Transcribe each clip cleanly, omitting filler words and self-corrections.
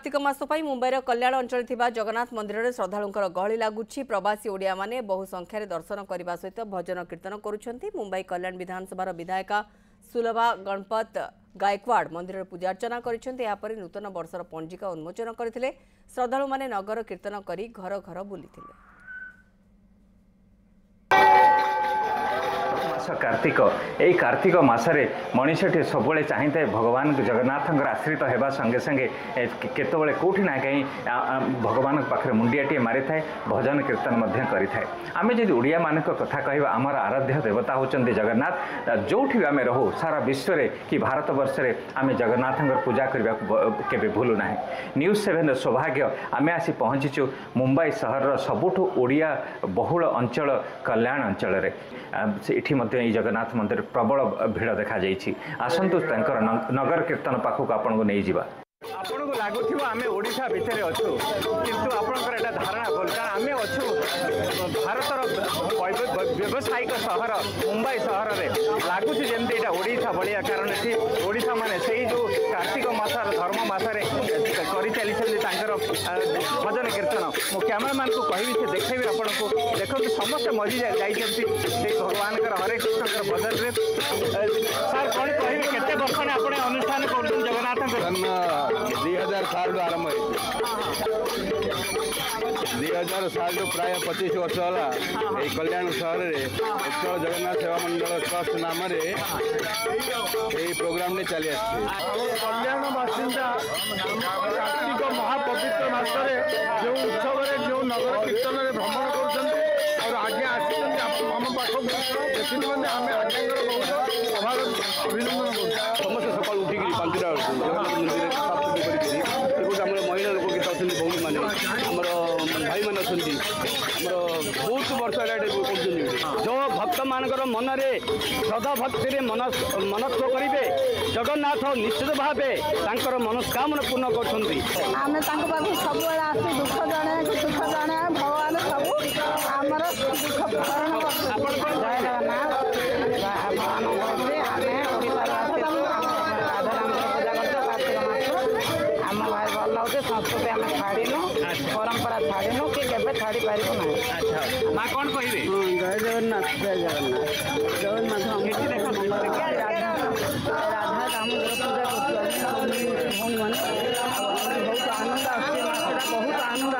कार्तिक मास मुंबईर कल्याण अंचल जगन्नाथ मंदिर में श्रद्धालुंकर गहली लगुच। प्रवासी ओडिया माने बहु संख्यार दर्शन करने सहित भजन कीर्तन करुछंती। मुंबई कल्याण विधानसभा विधायिका सुलभा गणपत गायकवाड़ मंदिर में पूजार्चना कर नूतन वर्षर पंजिका उन्मोचन करते। श्रद्धालु माने नगर कीर्तन कर घर घर बुली। कार्तिक यही कार्तिक मसरे मनीषटी सब चाहिए भगवान जगन्नाथ आश्रित होगा संगे संगे केतबले कौटी ना कहीं भगवान पाखे मुंडियाटे मारी थाए भजन कीर्तन करें। आम जब ओडिया मान कथा कह आमर आराध्य देवता होचंती जगन्नाथ। जो भी आम रहू सारा विश्व में कि भारत वर्ष में आम जगन्नाथ पूजा करने के भूलु ना। न्यूज़7 सौभाग्य आम आसी पहुँचीचु मुंबई सहर सबुठ ओडिया बहुल अंचल कल्याण अंचल ये जगन्नाथ मंदिर प्रबल भिड़ देखा आसतु नगर कीर्तन पाखक आपन को नहीं जावा। आपन को लगुव आम ओडिशा भितर अच्छु किंतु आपंकर एटा धारणा भूल कारण आम अच्छु भारतर व्यावसायिक सहर मुंबई सहर में लगुच जमी यहाँ ओडिशा भाया कारण ये ओडिशा माने से जो कार्तिक मासर धर्म मसरे कर चली भजन कीर्तन मो कैमेरामैन को कहबी से देखेबी आपन को देखो समस्त मजी जाइए भगवान हरे कृष्ण भजन में। सर कौन कहे केते वर्ष आपने अनुष्ठान कर जगन्नाथ 2007 आरंभ 2007 प्राय 25 वर्ष है कल्याण सहर में उत्कल जगन्नाथ सेवा मंडल ट्रस्ट नाम प्रोग्राम ने चली कल्याण बासिंदा कार्तिक महापवित्र मसरे जो उत्सव जो नगर कीर्तन में भ्रमण कर आगे आम पाख देखते आम आगे अभिनंदन समस्त सका उठिक 5टा महिला लोक गीत अच्छे भौणी मैंने भाई मैंने बहुत वर्ष जो भक्त मान मन श्रद्धा भक्ति मनस्थ करेंगे जगन्नाथ निश्चित भाव मनस्कामना पूर्ण कर सब दुख जणे सुख जणे भगवान सब आमर दुख संस्कृति आम छाड़ीनु परंपरा छाड़ीनु कि छाड़ी पारू ना। कौन कहे जय जगन्नाथ जय जगन्नाथ जगन्नाथ राधा दामोदर पूजा भौणी मैंने बहुत आनंद बहुत आनंद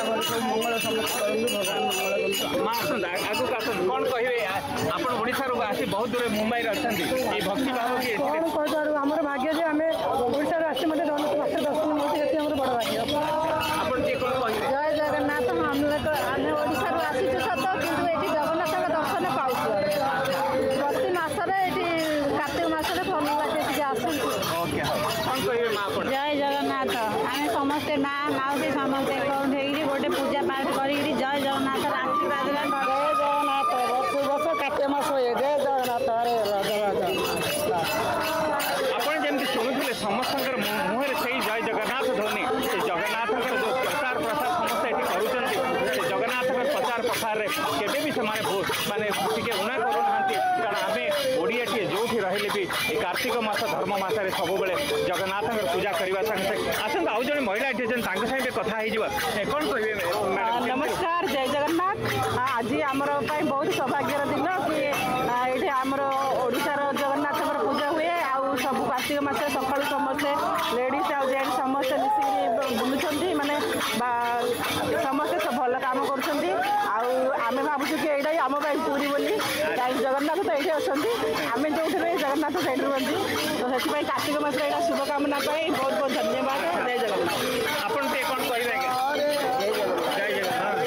समस्त मंगल समस्त भगवान मंगल आगु कौन कहे आप ओडिशा आसी बहुत दूर मुंबई अच्छा भक्ति भाव की कौन कह आम भाग्य जे आम ओडिशा आसी मतलब दर्शन मिलते बड़ भाग्य। जय जगन्नाथ आम ओडिशा आसीचु सत किंतु ये जगन्नाथ दर्शन पाऊ प्रति मसरे कार्तिक मसरे भल लगे आसू। जय जगन्नाथ आम समस्ते माँ माउसी समस्ते गोटे पूजा पाठ कर जय जगन्नाथ आशीर्वाद जय जगन्नाथ वर्ष वर्ष कार्तिक मास हुए जय जगन्नाथ हरे जमी शुणुले समस्त मुहर से जय जगन्नाथ ध्वनि से जगन्नाथ जो प्रचार प्रसार समस्त ये जगन्नाथ प्रचार प्रसार केवे भी से माने टे उणा करूना कारण आम ओडिया जो रही भी कार्तिक मास धर्म मसरे सब जगन्नाथ पूजा करने संगे आसत आउ जन महिला ये कथा कौन कहे। नमस्कार जय जगन्नाथ आज आमर बहुत सौभाग्यर दिन कि ये आमर ओडिशार जगन्नाथ पूजा हुए आउ सब कार्तिक मास सका समस्ते लेडीज आउ जेंट्स समस्ते मिसिक बुलूँ माने समस्ते भल कम कर भावुँ कि यही आम पूरी बोली कहीं जगन्नाथ तो ये अच्छा आम जो जगन्नाथ सैड रुहति तो से कार्तिक मास यहाँ शुभकामना बहुत बहुत धन्यवाद। जय जगन्नाथ आपन पे कौन कहे जय जगन्नाथ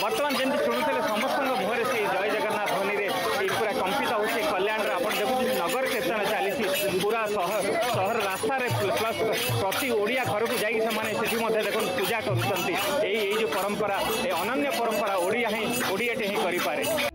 बर्तमान जमी शुणुले समस्त मुहर से जय जगन्नाथ ध्वनि पूरा कंपित हो कल्याण आप देखुं नगर कीर्तन चली पूरा सहर रास्तार प्लस प्रति ओडिया घर को जाइए देख पूजा कर जो परंपरा अनन्य परंपरा ओडिया ही करें।